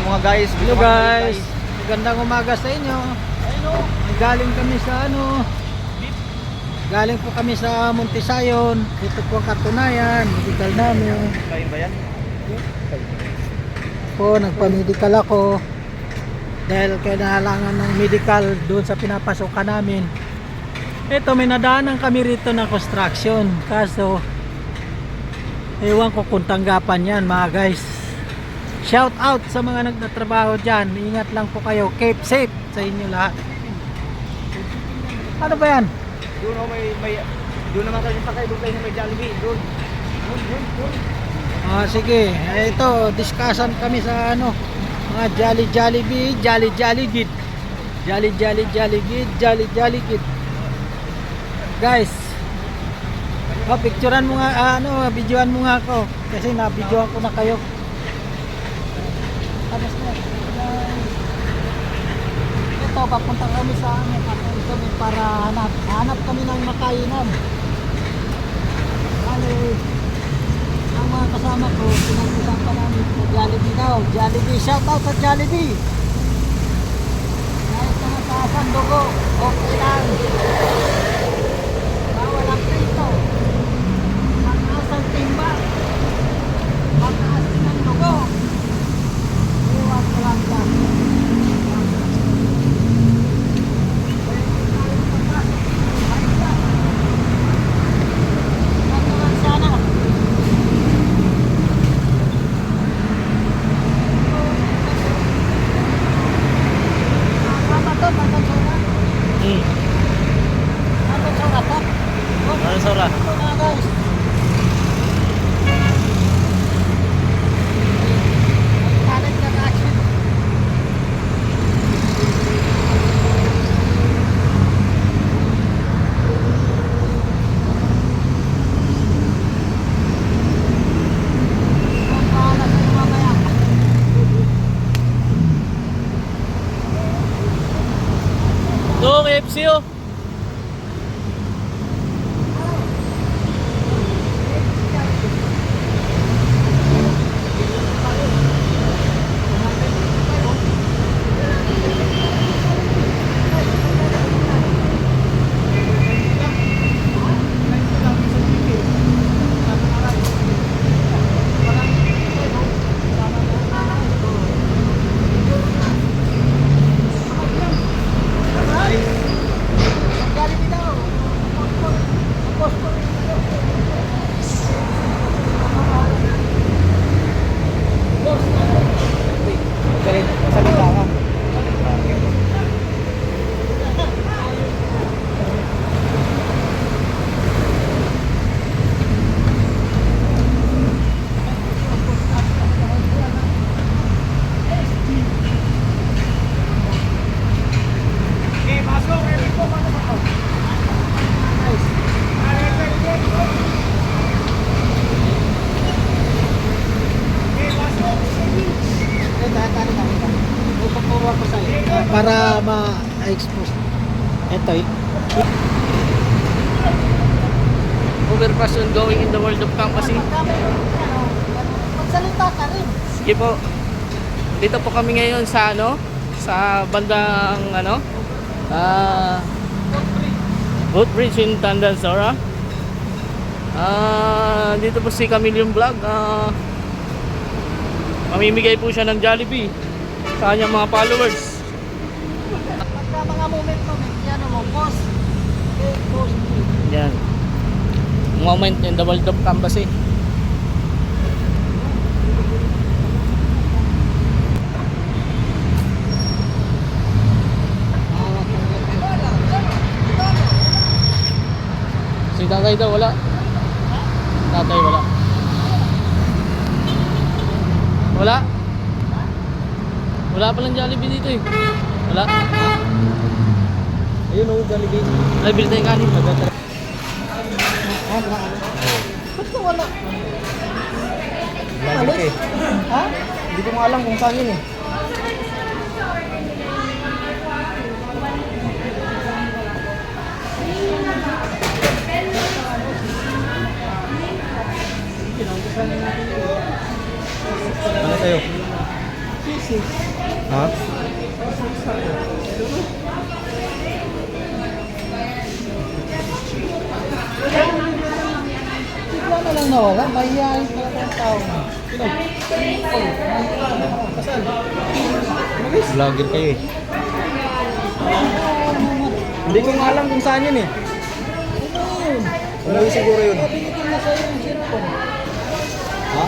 mga guys. Hello guys, magandang umaga sa inyo. Galing kami sa galing po kami sa Montisayon. Ito po ang katunayan, medical namin. Kain ba yan? Po, nagpa-medical ako dahil kailangan ng medical doon sa pinapasokan namin. Ito, may nadaanan kami rito ng construction, kaso ewan ko kung tanggapan yan mga guys. Shout out sa mga nagtatrabaho dyan, ingat lang po kayo, keep safe sa inyo lahat. Ano ba yan? Doon doon naman kayo sa kayo, doon kayo may Jollibee, doon. Sige, ito, discussion kami sa mga Jollibee, Jolligid. Jolligid. Guys, picturean mo nga, videoan mo nga ako kasi na-videoan ko na kayo. Tapos na, ito, papunta kami sa kami para hanap kami ng makainan. Ang mga kasama ko, pinag-usapan namin sa Jollibee daw. Jollibee, shout out sa Jollibee. Kahit na mataas ang dugo, okay lang. Bawal ang prito. Mataas ang timbang. Mataas din ang dugo. Iwan ko lang dyan. Ano sora? Doong FC oh. Para ma-expose. Ito Overpass going in the world of campus. magsalita ka rin. Sige po. Dito po kami ngayon sa sa bandang Footbridge in Tandansora. Dito po si Camillion Vlog. Mamimigay po siya ng Jollibee sa kanyang mga followers. Pagka mga moment yan mo, post. Yan. Moment in the world of canvas eh. Si tatay daw wala. Tatay wala. Wala. Wala palang Jollibee dito eh. Wala. Ayun o, Jollibee. Ay, bilis na yung kanin. Ba't ka wala? Jollibee eh. Ha? Hindi ko nga alam kung saan yun eh. Ano sa'yo? Ha? Bigla na lang nawala. Mahihayin talaga ang tao. Vlogger kayo eh. Hindi ko nga alam kung saan yun eh. Umuwi siguro yun. Pabigyan na sa'yo yung cellphone. Ha?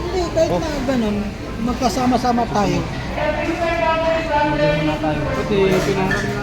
Hindi, kahit na ganun, magkasama-sama tayo. Pati pinangarap